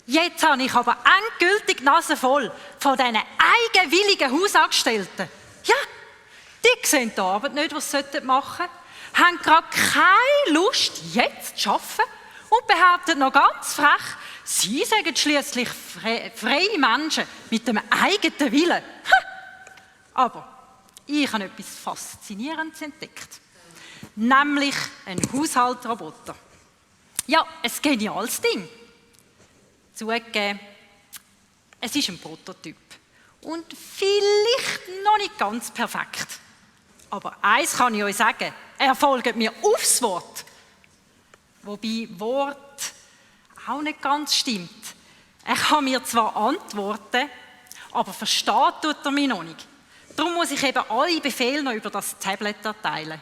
Jetzt habe ich aber endgültig die Nase voll von diesen eigenwilligen Hausangestellten. Ja, die sehen die Arbeit nicht, was sie machen sollten, haben gerade keine Lust, jetzt zu arbeiten und behaupten noch ganz frech, sie seien schliesslich freie Menschen mit dem eigenen Willen. Aber ich habe etwas Faszinierendes entdeckt, nämlich einen Haushaltsroboter. Ja, ein geniales Ding. Zugegeben, es ist ein Prototyp und vielleicht noch nicht ganz perfekt. Aber eins kann ich euch sagen, er folgt mir aufs Wort. Wobei Wort auch nicht ganz stimmt. Er kann mir zwar antworten, aber verstehen tut er mich noch nicht. Darum muss ich eben alle Befehle noch über das Tablet erteilen.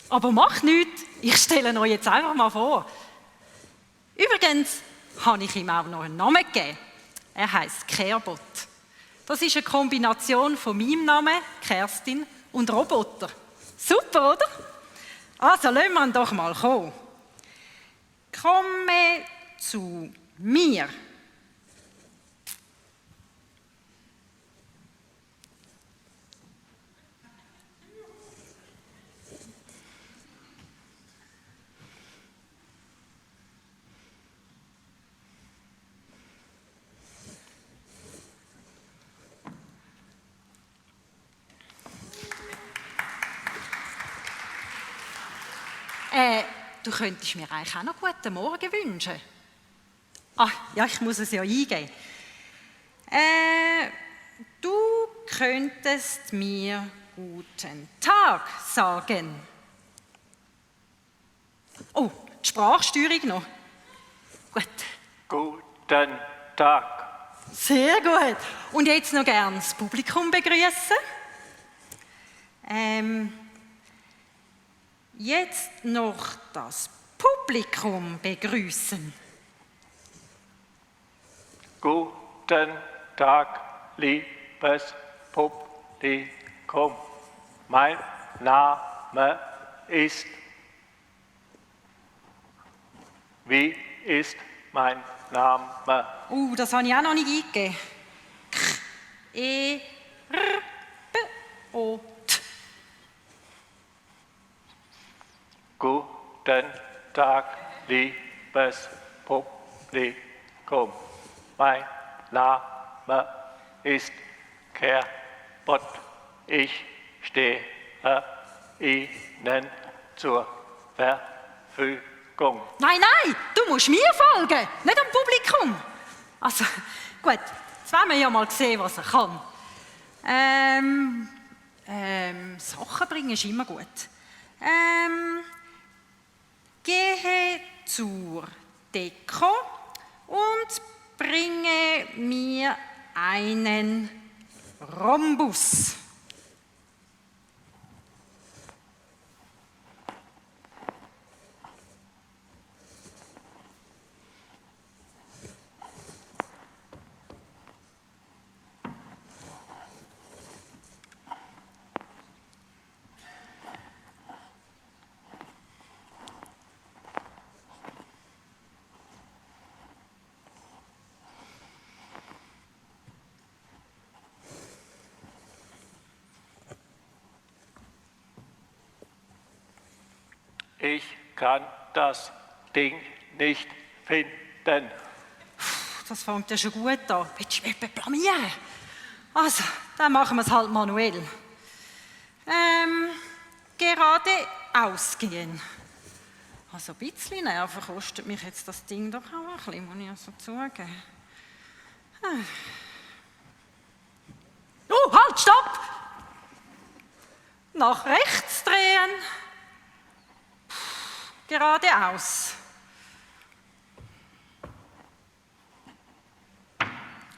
Aber macht nichts, ich stelle ihn euch jetzt einfach mal vor. Übrigens habe ich ihm auch noch einen Namen gegeben. Er heisst Carebot. Das ist eine Kombination von meinem Namen, Kerstin, und Roboter. Super, oder? Also, lassen wir ihn doch mal kommen. Komme zu mir. Du könntest mir eigentlich auch noch guten Morgen wünschen. Ah, ja, ich muss es ja eingeben. Du könntest mir guten Tag sagen. Oh, die Sprachsteuerung noch. Gut. Guten Tag. Sehr gut. Und jetzt noch gerne das Publikum begrüßen. Jetzt noch das Publikum begrüßen. Guten Tag, liebes Publikum. Mein Name ist. Wie ist mein Name? Das habe ich auch noch nicht eingegeben. K-E-R-B-O-T. Guten Tag, liebes Publikum. Mein Name ist Carebot. Ich stehe Ihnen zur Verfügung. Nein, du musst mir folgen, nicht am Publikum. Also, gut, jetzt wollen wir ja mal sehen, was er kann. Sachen bringen ist immer gut. Gehe zur Deko und bringe mir einen Rhombus. Ich kann das Ding nicht finden. Das fängt ja schon gut an. Willst du mich blamieren? Also, dann machen wir es halt manuell. Geradeaus gehen. Also ein bisschen Nerven kostet mich jetzt das Ding doch auch ein bisschen, muss ich also zugeben. Oh, halt, stopp! Nach rechts drehen. Geradeaus.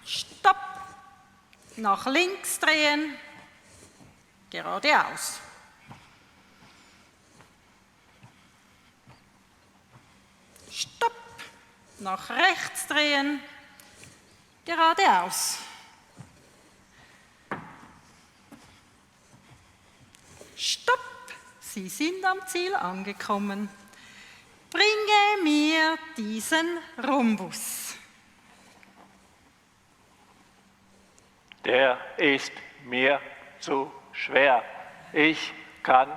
Stopp. Nach links drehen. Geradeaus. Stopp. Nach rechts drehen. Geradeaus. Stopp. Sie sind am Ziel angekommen. Bringe mir diesen Rhombus. der ist mir zu schwer. Ich kann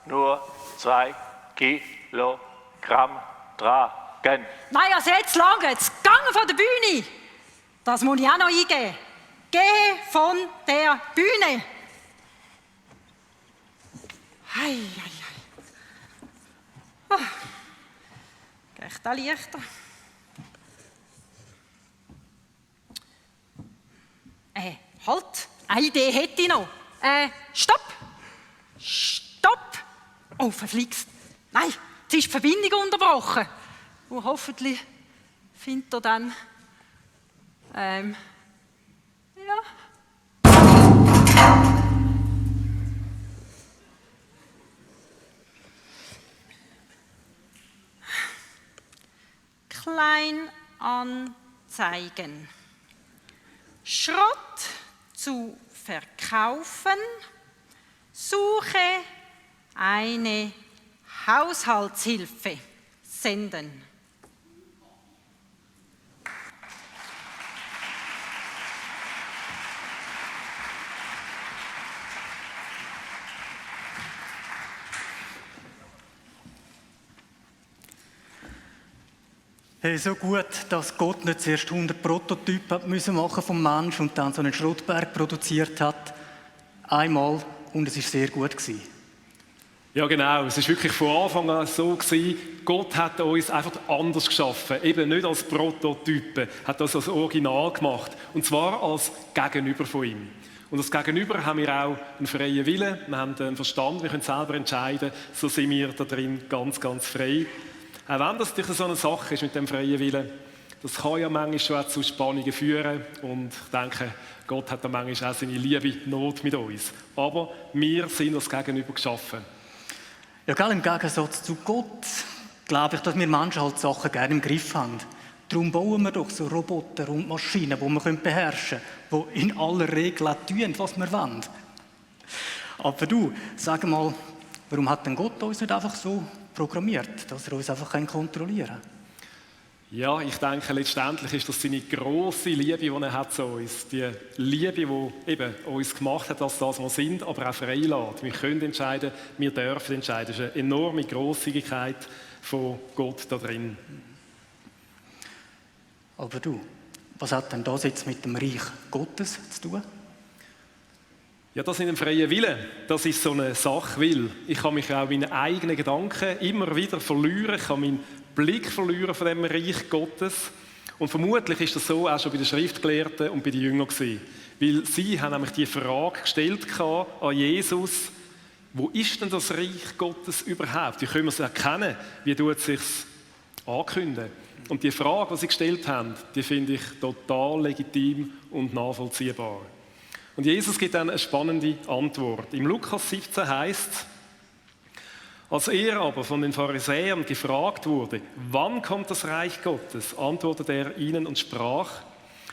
nur 2 Kilogramm tragen. Nein, also jetzt lang, jetzt gang von der Bühne. Das muss ich auch noch eingeben. Geh von der Bühne. Hei, hei, hei. Oh. Geht da leichter. Halt, eine Idee hätte ich noch. Stopp! Stopp! Oh, verflixt. Nein, jetzt ist die Verbindung unterbrochen. Und hoffentlich findet er dann... ja. Kleinanzeigen. Schrott zu verkaufen. Suche eine Haushaltshilfe. Senden. Hey, so gut, dass Gott nicht zuerst 100 Prototypen hat müssen machen vom Mensch und dann so einen Schrottberg produziert hat. Einmal, und es war sehr gut gewesen. Ja genau, es war wirklich von Anfang an so gewesen, Gott hat uns einfach anders geschaffen, eben nicht als Prototypen, hat das als Original gemacht und zwar als Gegenüber von ihm. Und als Gegenüber haben wir auch einen freien Willen, wir haben einen Verstand, wir können selber entscheiden, so sind wir da drin ganz, ganz frei. Auch wenn das natürlich so eine Sache ist mit dem freien Willen, das kann ja manchmal schon auch zu Spannungen führen und ich denke, Gott hat da manchmal auch seine liebe Not mit uns. Aber wir sind als Gegenüber geschaffen. Ja, gell, im Gegensatz zu Gott glaube ich, dass wir Menschen halt Sachen gerne im Griff haben. Darum bauen wir doch so Roboter und Maschinen, die wir beherrschen können, die in aller Regel auch tun, was wir wollen. Aber du, sag mal, warum hat denn Gott uns nicht einfach so programmiert, dass er uns einfach kontrollieren kann? Ja, ich denke, letztendlich ist das seine grosse Liebe, die er hat zu uns. Die Liebe, die eben uns gemacht hat, als das wir sind, aber auch frei lässt. Wir können entscheiden, wir dürfen entscheiden. Das ist eine enorme Grosszügigkeit von Gott da drin. Aber du, was hat denn das jetzt mit dem Reich Gottes zu tun? Ja, das ist ein freier Wille. Das ist so eine Sache, weil ich kann mich auch in meinen eigenen Gedanken immer wieder verlieren. Ich kann meinen Blick verlieren von dem Reich Gottes. Und vermutlich ist das so auch schon bei den Schriftgelehrten und bei den Jüngern gewesen. Weil sie haben nämlich die Frage gestellt an Jesus, wo ist denn das Reich Gottes überhaupt? Wie können wir es erkennen? Wie tut es sich ankündigen? Und die Frage, die sie gestellt haben, die finde ich total legitim und nachvollziehbar. Und Jesus gibt dann eine spannende Antwort. Im Lukas 17 heißt es, als er aber von den Pharisäern gefragt wurde, wann kommt das Reich Gottes, antwortete er ihnen und sprach,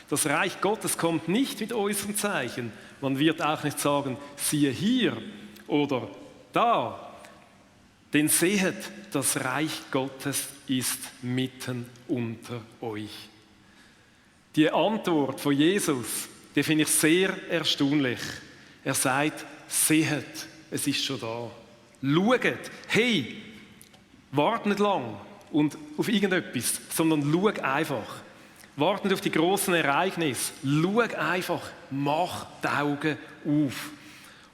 das Reich Gottes kommt nicht mit äußeren Zeichen. Man wird auch nicht sagen, siehe hier oder da. Denn sehet, das Reich Gottes ist mitten unter euch. Die Antwort von Jesus, die finde ich sehr erstaunlich. Er sagt, sehet, es ist schon da. Schaut, hey, wart nicht lang und auf irgendetwas, sondern schau einfach. Wart nicht auf die grossen Ereignisse. Schau einfach, mach die Augen auf.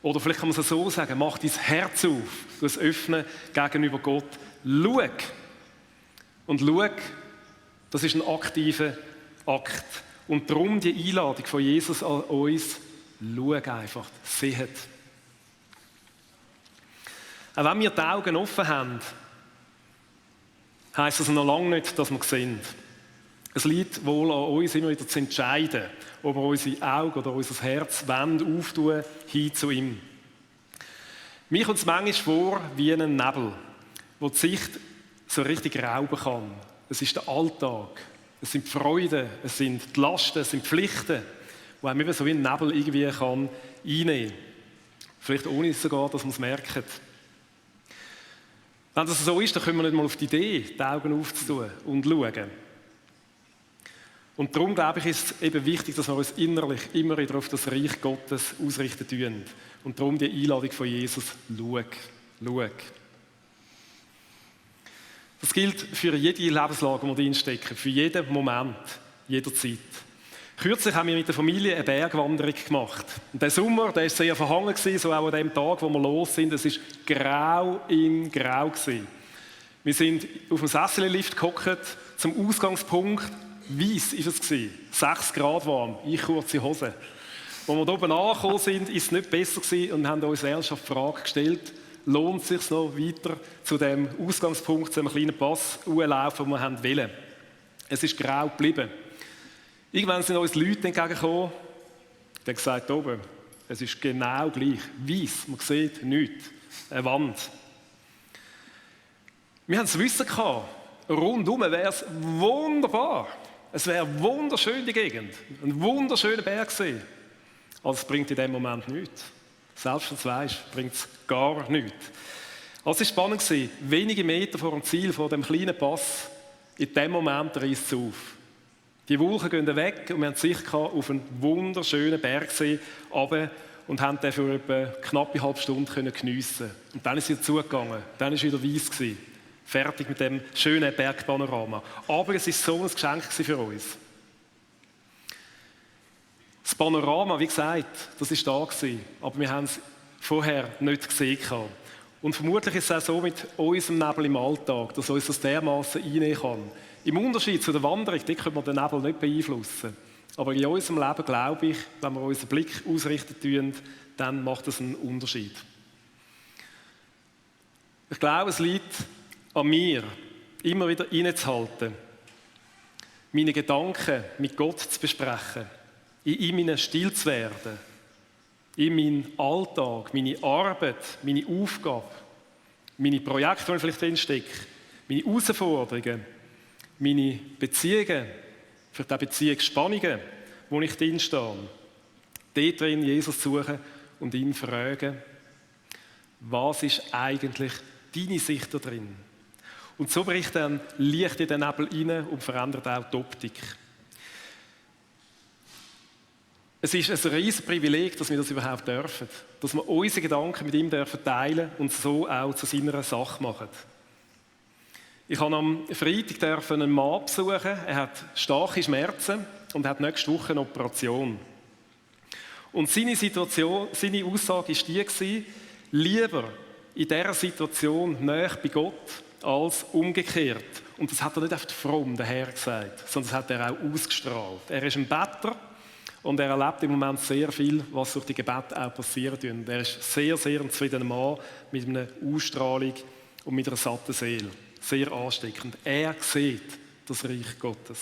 Oder vielleicht kann man es so sagen, mach dein Herz auf, das Öffnen gegenüber Gott. Schau. Und schau, das ist ein aktiver Akt. Und darum die Einladung von Jesus an uns, schau einfach, seht. Auch wenn wir die Augen offen haben, heisst das noch lange nicht, dass wir sehen. Es liegt wohl an uns, immer wieder zu entscheiden, ob wir unsere Augen oder unser Herz auftun hin zu ihm. Mir kommt es manchmal vor wie ein Nebel, wo die Sicht so richtig rauben kann. Es ist der Alltag, es sind die Freuden, es sind die Lasten, es sind die Pflichten, die einem eben so wie ein Nebel irgendwie kann einnehmen kann. Vielleicht ohne sogar, dass man es merkt. Wenn das so ist, dann können wir nicht mal auf die Idee, die Augen aufzutun und schauen. Und darum, glaube ich, ist es eben wichtig, dass wir uns innerlich immer wieder auf das Reich Gottes ausrichten tun. Und darum die Einladung von Jesus, schau. Das gilt für jede Lebenslage, die wir drinstecken, für jeden Moment, jederzeit. Kürzlich haben wir mit der Familie eine Bergwanderung gemacht. Und der Sommer, der war sehr verhangen, so auch an dem Tag, wo wir los sind. Es war grau in grau. Wir sind auf dem Sessellift gehockt, zum Ausgangspunkt. Weiss war es. 6 Grad warm, ich kurze Hose. Als wir hier oben angekommen sind, war es nicht besser und haben uns ernsthaft die Frage gestellt, lohnt es sich noch weiter zu dem Ausgangspunkt, zu einem kleinen Pass laufen, den wir wollten. Es ist grau geblieben. Irgendwann sind uns Leute entgegengekommen, die haben gesagt, oben, es ist genau gleich. Weiss, man sieht nichts. Eine Wand. Wir haben das Wissen gehabt, rundum wäre es wunderbar. Es wäre wunderschön, die Gegend. Ein wunderschöner Bergsee. Aber es bringt in dem Moment nichts. Selbst wenn du es weisst, bringt es gar nichts. Also es war spannend, wenige Meter vor dem Ziel, vor dem kleinen Pass, in dem Moment reißt es auf. Die Wolken gehen weg und wir haben Sicht auf einen wunderschönen Bergsee runter und haben den für etwa knappe halbe Stunde geniessen. Und dann ist es wieder zugegangen. Dann war es wieder weiss gewesen. Fertig mit dem schönen Bergpanorama. Aber es war so ein Geschenk für uns. Das Panorama, wie gesagt, das war da gewesen, aber wir haben es vorher nicht gesehen. Und vermutlich ist es auch so mit unserem Nebel im Alltag, dass uns das dermassen einnehmen kann. Im Unterschied zu der Wanderung, dort können wir den Nebel nicht beeinflussen. Aber in unserem Leben, glaube ich, wenn wir unseren Blick ausrichten tun, dann macht das einen Unterschied. Ich glaube, es liegt an mir, immer wieder innezuhalten, meine Gedanken mit Gott zu besprechen, in ihm still zu werden, in meinen Alltag, meine Arbeit, meine Aufgabe, meine Projekte, die ich vielleicht drinstecke, meine Herausforderungen, meine Beziehungen, vielleicht auch Beziehungsspannungen, wo ich drinstehe, dort drin Jesus suchen und ihn fragen, was ist eigentlich deine Sicht da drin? Und so bricht dann Licht in den Nebel rein und verändert auch die Optik. Es ist ein riesiges Privileg, dass wir das überhaupt dürfen. Dass wir unsere Gedanken mit ihm teilen und so auch zu seiner Sache machen. Ich habe am Freitag einen Mann besuchen. Er hat starke Schmerzen und hat nächste Woche eine Operation. Und seine Aussage war die, lieber in dieser Situation näher bei Gott als umgekehrt. Und das hat er nicht einfach fromm daher gesagt, sondern das hat er auch ausgestrahlt. Er ist ein Better und er erlebt im Moment sehr viel, was durch die Gebete auch passiert. Und er ist sehr, sehr ein zufriedener Mann mit einer Ausstrahlung und mit einer satten Seele. Sehr ansteckend. Er sieht das Reich Gottes.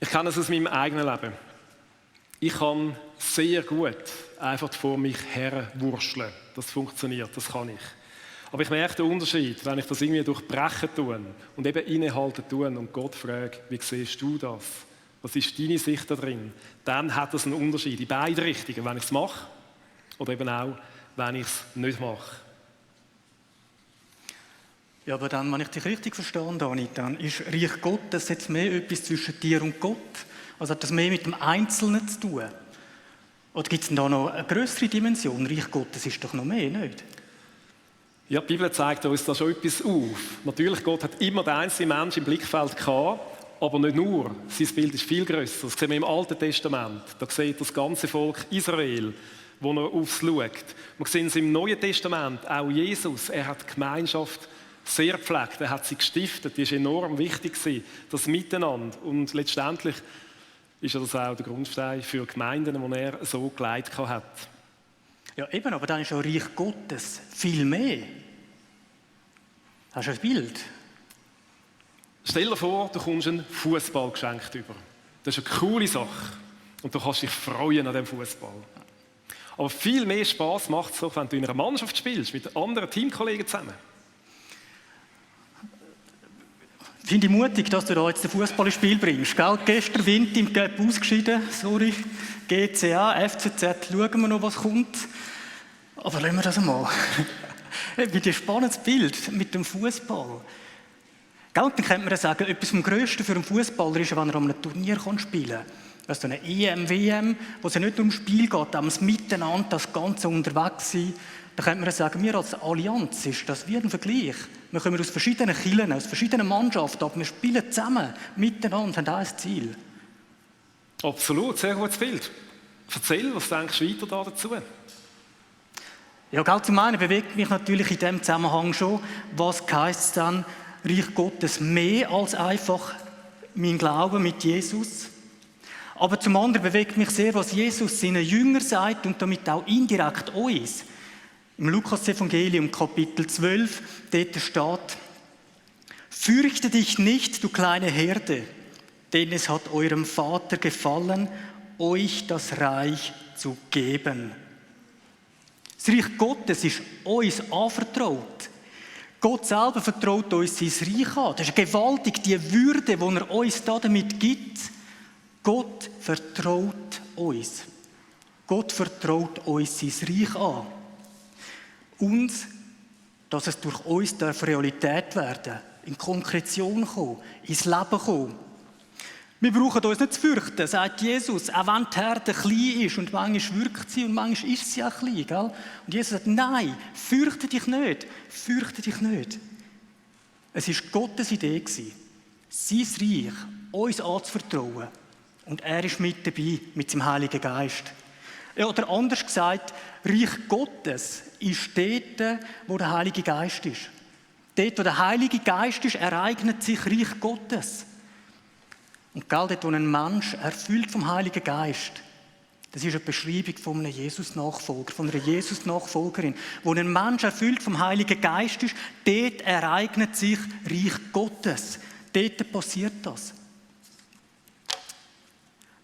Ich kenne es aus meinem eigenen Leben. Ich kann sehr gut einfach vor mich herwurschteln. Das funktioniert, das kann ich. Aber ich merke den Unterschied, wenn ich das irgendwie durchbrechen tue und eben innehalten tue und Gott frage, wie siehst du das? Was ist deine Sicht da drin? Dann hat das einen Unterschied in beide Richtungen, wenn ich es mache oder eben auch, wenn ich es nicht mache. Ja, aber dann, wenn ich dich richtig verstehe, Dani, dann ist Reich Gottes jetzt mehr etwas zwischen dir und Gott. Also hat das mehr mit dem Einzelnen zu tun? Oder gibt es denn da noch eine grössere Dimension? Reich Gottes ist doch noch mehr, nicht? Ja, die Bibel zeigt uns da schon etwas auf. Natürlich, Gott hat immer den einzelnen Menschen im Blickfeld gehabt, aber nicht nur. Sein Bild ist viel grösser. Das sehen wir im Alten Testament. Da sieht das ganze Volk Israel, wo er aufs schaut. Wir sehen es im Neuen Testament, auch Jesus. Er hat die Gemeinschaft sehr gepflegt. Er hat sie gestiftet. Die war enorm wichtig, das Miteinander. Und letztendlich ist das auch der Grundstein für Gemeinden, die er so geleitet hat. Ja, eben, aber dann ist auch Reich Gottes viel mehr. Hast du ein Bild? Stell dir vor, du kommst einen Fußball geschenkt über. Das ist eine coole Sache. Und du kannst dich freuen an diesem Fußball. Aber viel mehr Spass macht es doch, wenn du in einer Mannschaft spielst, mit anderen Teamkollegen zusammen. Ich finde es mutig, dass du da jetzt den Fußball ins Spiel bringst. Gell? Gestern Wind im Cup ausgeschieden, sorry. GCA, FCZ, schauen wir noch, was kommt. Aber lassen wir das einmal. Mit dem spannendes Bild mit dem Fußball. Gell? Und dann könnte man sagen, etwas vom Grössten für einen Fußballer ist, wenn er an einem Turnier spielen kann. Also eine EM, WM, wo es ja nicht um das Spiel geht, um das Miteinander, das Ganze unterwegs sein. Da könnte man sagen, wir als Allianz ist das wie ein Vergleich. Wir kommen aus verschiedenen Kirchen, aus verschiedenen Mannschaften, aber wir spielen zusammen, miteinander, haben ein Ziel. Absolut, sehr gutes Bild. Erzähl, was denkst du weiter da dazu? Ja, gell, zum einen bewegt mich natürlich in diesem Zusammenhang schon, was heisst es dann, Reich Gottes mehr als einfach mein Glaube mit Jesus. Aber zum anderen bewegt mich sehr, was Jesus seinen Jüngern sagt und damit auch indirekt uns. Im Lukas-Evangelium, Kapitel 12, dort steht: Fürchte dich nicht, du kleine Herde, denn es hat eurem Vater gefallen, euch das Reich zu geben. Das Reich Gottes ist uns anvertraut. Gott selber vertraut uns sein Reich an. Das ist gewaltig, die Würde, die er uns damit gibt. Gott vertraut uns. Gott vertraut uns sein Reich an. Und, dass es durch uns Realität werden, in Konkretion kommen, ins Leben kommen. Wir brauchen uns nicht zu fürchten, sagt Jesus, auch wenn die Herde klein ist und manchmal wirkt sie und manchmal ist sie auch klein. Gell? Und Jesus sagt, nein, fürchte dich nicht, fürchte dich nicht. Es war Gottes Idee, sein Reich uns anzuvertrauen. Und er ist mit dabei, mit seinem Heiligen Geist. Ja, oder anders gesagt, Reich Gottes ist dort, wo der Heilige Geist ist. Dort, wo der Heilige Geist ist, ereignet sich Reich Gottes. Und dort, wo ein Mensch erfüllt vom Heiligen Geist, das ist eine Beschreibung von einem Jesus-Nachfolger, von einer Jesus-Nachfolgerin. Wo ein Mensch erfüllt vom Heiligen Geist ist, dort ereignet sich Reich Gottes. Dort passiert das.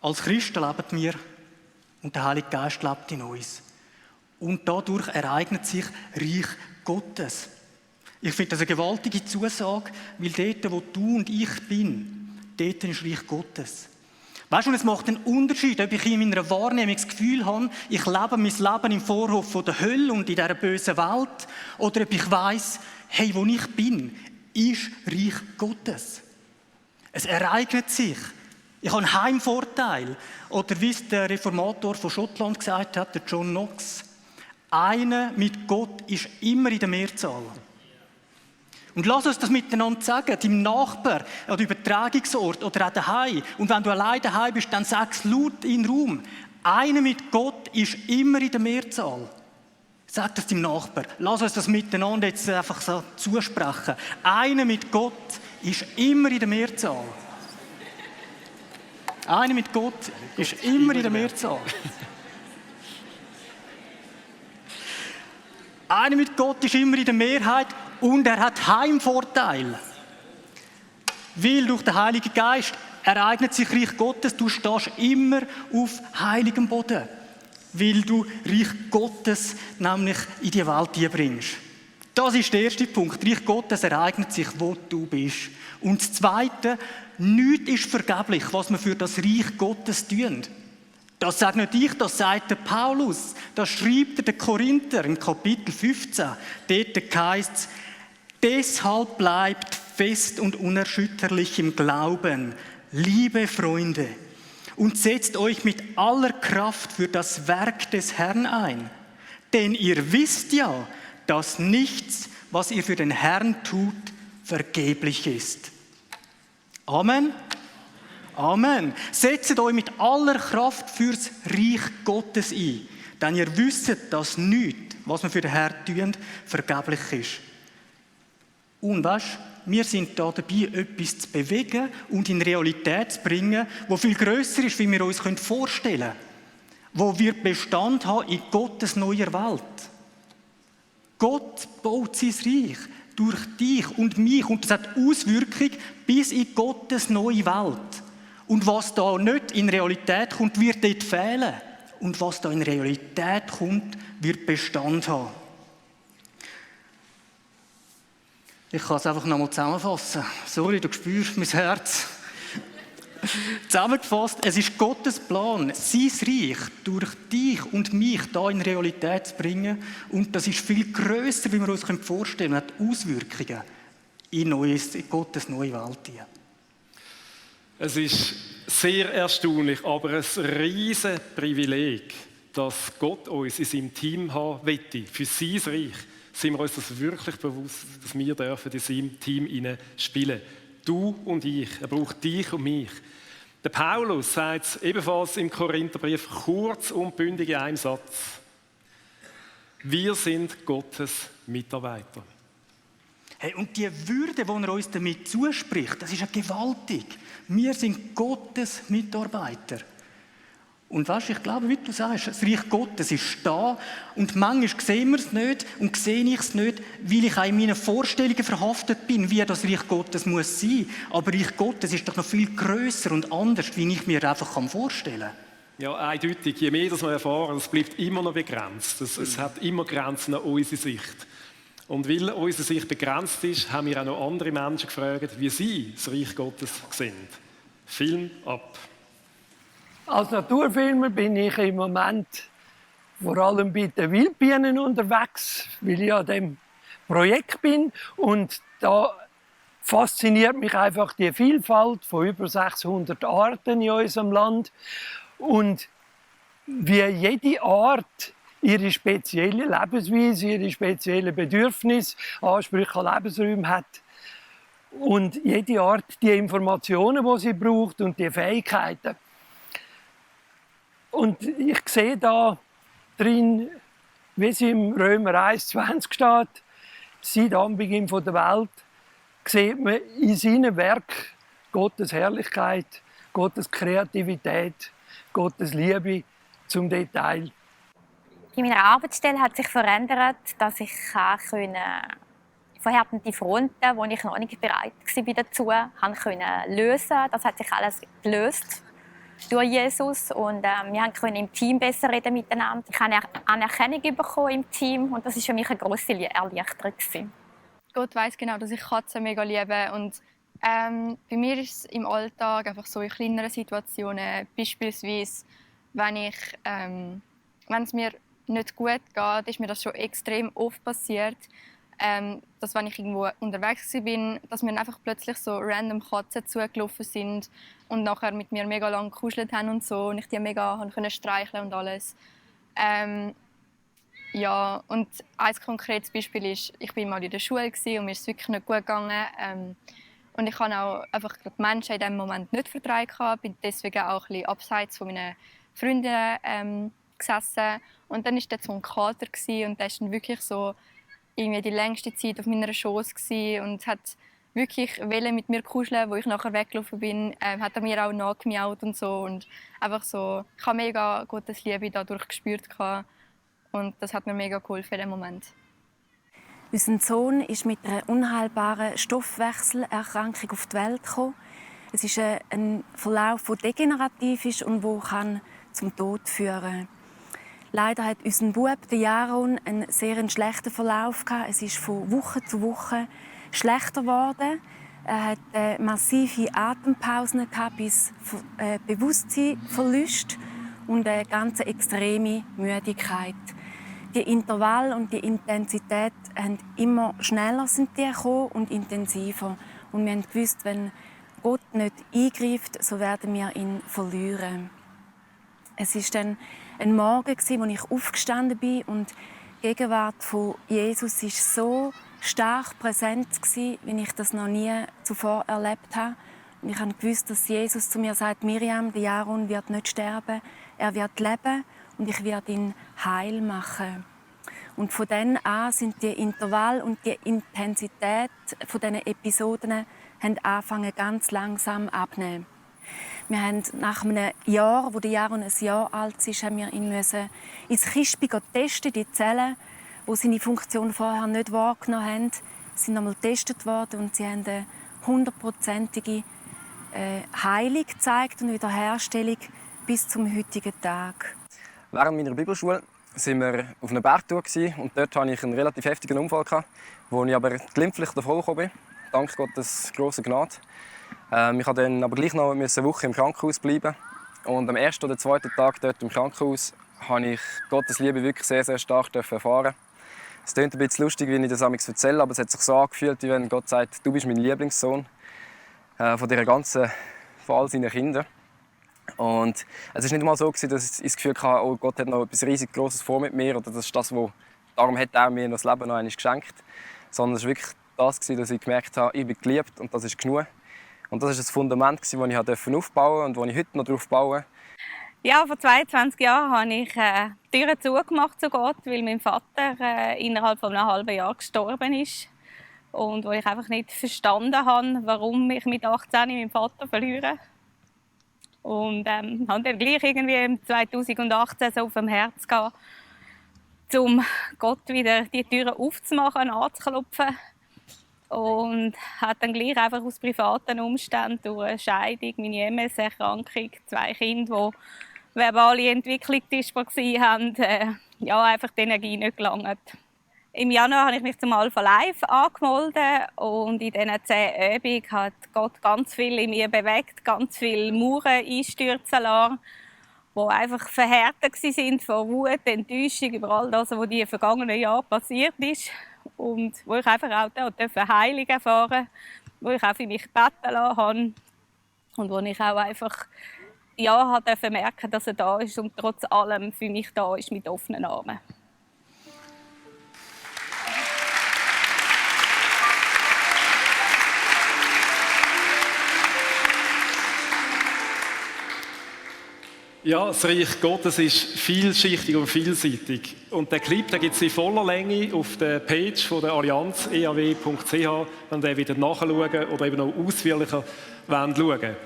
Als Christen leben wir und der Heilige Geist lebt in uns. Und dadurch ereignet sich Reich Gottes. Ich finde das eine gewaltige Zusage, weil dort, wo du und ich bin, dort ist Reich Gottes. Weißt du, es macht einen Unterschied, ob ich in meiner Wahrnehmung das Gefühl habe, ich lebe mein Leben im Vorhof von der Hölle und in dieser bösen Welt, oder ob ich weiss, hey, wo ich bin, ist Reich Gottes. Es ereignet sich. Ich habe einen Heimvorteil. Oder wie es der Reformator von Schottland gesagt hat, der John Knox, einer mit Gott ist immer in der Mehrzahl. Und lass uns das miteinander sagen, deinem Nachbar, an dem Übertragungsort oder auch daheim. Und wenn du allein daheim bist, dann sag es laut in den Raum. Einer mit Gott ist immer in der Mehrzahl. Sag das deinem Nachbar. Lass uns das miteinander jetzt einfach so zusprechen. Einer mit Gott ist immer in der Mehrzahl. Einer mit Gott ist immer in der Mehrzahl. Einer mit Gott ist immer in der Mehrheit und er hat Heimvorteil. Weil durch den Heiligen Geist ereignet sich Reich Gottes, du stehst immer auf heiligem Boden. Weil du Reich Gottes nämlich in die Welt bringst. Das ist der erste Punkt. Reich Gottes ereignet sich, wo du bist. Und das Zweite, nichts ist vergeblich, was wir für das Reich Gottes tun. Das sagt nicht ich, das sagt der Paulus. Das schreibt der Korinther im Kapitel 15. Dort heisst es, deshalb bleibt fest und unerschütterlich im Glauben, liebe Freunde, und setzt euch mit aller Kraft für das Werk des Herrn ein. Denn ihr wisst ja, dass nichts, was ihr für den Herrn tut, vergeblich ist. Amen. Amen. Setzt euch mit aller Kraft fürs Reich Gottes ein. Denn ihr wisst, dass nichts, was wir für den Herrn tun, vergeblich ist. Und weißt, wir sind da dabei, etwas zu bewegen und in Realität zu bringen, wo viel grösser ist, wie wir uns vorstellen können. Wo wir Bestand haben in Gottes neuer Welt. Gott baut sein Reich durch dich und mich und das hat Auswirkungen bis in Gottes neue Welt. Und was da nicht in Realität kommt, wird dort fehlen. Und was da in Realität kommt, wird Bestand haben. Ich kann es einfach nochmal zusammenfassen. Sorry, du spürst mein Herz. Zusammengefasst, es ist Gottes Plan, sein Reich durch dich und mich da in Realität zu bringen. Und das ist viel grösser, wie wir uns vorstellen können, hat Auswirkungen in Gottes neue Welt hinein. Es ist sehr erstaunlich, aber ein riesiges Privileg, dass Gott uns in seinem Team haben möchte, für sein Reich. Sind wir uns das wirklich bewusst, dass wir dürfen in seinem Team spielen. Du und ich, er braucht dich und mich. Der Paulus sagt es ebenfalls im Korintherbrief kurz und bündig in einem Satz. Wir sind Gottes Mitarbeiter. Hey, und die Würde, die er uns damit zuspricht, das ist ja gewaltig. Wir sind Gottes Mitarbeiter. Und weißt, ich glaube, wie du sagst, das Reich Gottes ist da und manchmal sehen wir es nicht und sehe ich es nicht, weil ich auch in meinen Vorstellungen verhaftet bin, wie das Reich Gottes muss sein. Aber Reich Gottes ist doch noch viel grösser und anders, wie ich mir einfach vorstellen kann. Ja, eindeutig. Je mehr das wir erfahren, es bleibt immer noch begrenzt. Es hat immer Grenzen an unsere Sicht. Und weil unsere Sicht begrenzt ist, haben wir auch noch andere Menschen gefragt, wie sie das Reich Gottes sehen. Film ab. Als Naturfilmer bin ich im Moment vor allem bei den Wildbienen unterwegs, weil ich an dem Projekt bin. Und da fasziniert mich einfach die Vielfalt von über 600 Arten in unserem Land. Und wie jede Art ihre spezielle Lebensweise, ihre speziellen Bedürfnisse, Ansprüche an Lebensräume hat. Und jede Art die Informationen, die sie braucht und die Fähigkeiten. Und ich sehe da drin, wie es im Römer 1,20 steht, seit Anbeginn der Welt, sieht man in seinem Werk Gottes Herrlichkeit, Gottes Kreativität, Gottes Liebe zum Detail. In meiner Arbeitsstelle hat sich verändert, dass ich verhärtende Fronten, wo ich noch nicht bereit war dazu, lösen konnte. Das hat sich alles gelöst durch Jesus und wir können im Team besser reden miteinander. Ich habe Anerkennung bekommen im Team und das war für mich eine grosse Erleichterung. Gott weiss genau, dass ich Katzen mega liebe und bei mir ist es im Alltag einfach so in kleineren Situationen, beispielsweise wenn es mir nicht gut geht, ist mir das schon extrem oft passiert, dass wenn ich irgendwo unterwegs war, dass mir einfach plötzlich so random Katzen zugelaufen sind und nachher mit mir mega lang gekuschelt haben und so und ich die mega konnte streicheln und alles. Ja, und ein konkretes Beispiel ist, ich war mal in der Schule und mir ist es wirklich nicht gut gegangen. Und ich habe auch einfach die Menschen in diesem Moment nicht vertragen, bin deswegen auch ein bisschen abseits von meinen Freunden gesessen. Und dann war dort so ein Kater und der ist dann wirklich so irgendwie die längste Zeit auf meiner Schoß und hat wirklich mit mir kuscheln, wo ich nachher weggelaufen bin, hat er mir auch nachgemiaut und so und einfach so, ich habe mega Gottes Liebe dadurch gespürt und das hat mir mega geholfen in dem Moment. Unser Sohn ist mit einer unheilbaren Stoffwechselerkrankung auf die Welt gekommen. Es ist ein Verlauf, der degenerativ ist und der zum Tod führen kann. Leider hat unser Bub, der Jaron, einen sehr schlechten Verlauf gehabt. Es ist von Woche zu Woche schlechter geworden. Er hat massive Atempausen gehabt, bis Bewusstseinsverlust und eine ganz extreme Müdigkeit. Die Intervalle und die Intensität haben immer schneller gekommen und intensiver. Und wir haben gewusst, wenn Gott nicht eingreift, so werden wir ihn verlieren. Es war dann ein Morgen, wo ich aufgestanden bin und die Gegenwart von Jesus war so stark präsent, wie ich das noch nie zuvor erlebt habe. Und ich wusste, dass Jesus zu mir sagt, Miriam, der Jaron wird nicht sterben, er wird leben und ich werde ihn heil machen. Und von dann an sind die Intervalle und die Intensität von diesen Episoden angefangen ganz langsam abzunehmen. Wir haben nach einem Jahr, wo der Jaron ein Jahr alt ist, haben wir ihn ins Kispi testen, die Zellen, die seine Funktion vorher nicht wahrgenommen haben, sind nochmal getestet worden und sie haben eine 100%ige Heilung gezeigt und Wiederherstellung bis zum heutigen Tag. Während meiner Bibelschule waren wir auf einer Bergtour und dort hatte ich einen relativ heftigen Unfall, wo ich aber glimpflich davongekommen bin, dank Gottes grosser Gnade. Ich musste dann aber gleich noch eine Woche im Krankenhaus bleiben. Und am ersten oder zweiten Tag dort im Krankenhaus habe ich Gottes Liebe wirklich sehr, sehr stark erfahren. Es klingt ein bisschen lustig, wie ich das erzähle, aber es hat sich so angefühlt, wie wenn Gott sagt, du bist mein Lieblingssohn von all seinen Kindern. Und es war nicht einmal so, dass ich das Gefühl hatte, oh, Gott hat noch etwas riesig Grosses vor mit mir oder das ist das, darum hat er mir das Leben noch einmal geschenkt. Sondern es war wirklich das, dass ich gemerkt habe, ich bin geliebt und das ist genug. Und das war das Fundament, das ich aufbauen durfte und das ich heute noch darauf baue. Ja, vor 22 Jahren habe ich die Türen zugemacht zu Gott, weil mein Vater innerhalb von einem halben Jahr gestorben ist. Und wo ich einfach nicht verstanden habe, warum ich mit 18 meinen Vater verliere. Und habe dann gleich irgendwie 2018 so auf dem Herz gehabt, um Gott wieder die Türen aufzumachen, anzuklopfen. Und hat dann gleich einfach aus privaten Umständen, durch eine Scheidung, meine MS-Erkrankung, 2 Kinder, die verbale Entwicklungsdyspraxie haben, einfach die Energie nicht gelangt. Im Januar habe ich mich zum Alpha Live angemeldet und in diesen 10 Übungen hat Gott ganz viel in mir bewegt, ganz viele Mauern einstürzen lassen, die einfach verhärtet waren von Wut, Enttäuschung über all das, was in den vergangenen Jahren passiert ist. Und wo ich einfach auch Heilung erfahren durfte, wo ich auch für mich beten lassen habe und wo ich auch einfach durfte merken, dass er da ist und trotz allem für mich da ist mit offenen Armen. Ja, das Reich Gottes ist vielschichtig und vielseitig. Und den Clip gibt es in voller Länge auf der Page von der Allianz eaw.ch, wenn ihr wieder nachschauen oder eben noch ausführlicher schauen wollt.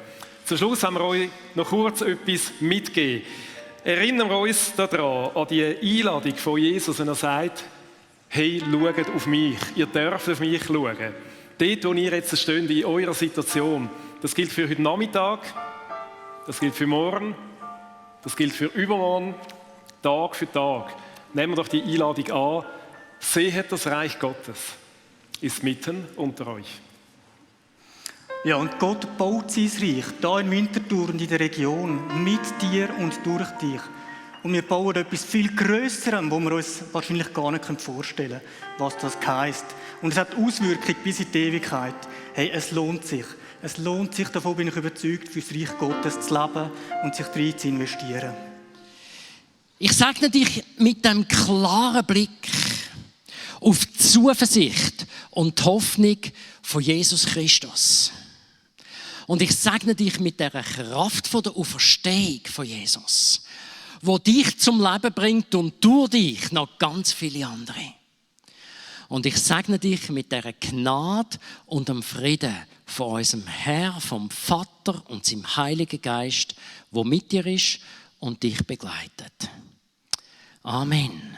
Zum Schluss haben wir euch noch kurz etwas mitgegeben. Erinnern wir uns daran, an die Einladung von Jesus, wenn er sagt, hey, schaut auf mich, ihr dürft auf mich schauen. Dort, wo ihr jetzt steht, in eurer Situation, das gilt für heute Nachmittag, das gilt für morgen, das gilt für übermorgen, Tag für Tag. Nehmen wir doch die Einladung an. Seht das Reich Gottes ist mitten unter euch. Ja, und Gott baut sein Reich, hier in Winterthur und in der Region, mit dir und durch dich. Und wir bauen etwas viel Grösseres, wo wir uns wahrscheinlich gar nicht vorstellen können, was das heisst. Und es hat Auswirkungen bis in die Ewigkeit. Hey, es lohnt sich. Es lohnt sich, davon bin ich überzeugt, für das Reich Gottes zu leben und sich rein zu investieren. Ich segne dich mit dem klaren Blick auf die Zuversicht und die Hoffnung von Jesus Christus. Und ich segne dich mit der Kraft von der Auferstehung von Jesus, wo dich zum Leben bringt und durch dich noch ganz viele andere. Und ich segne dich mit der Gnade und dem Frieden von unserem Herr, vom Vater und seinem Heiligen Geist, wo mit dir ist und dich begleitet. Amen.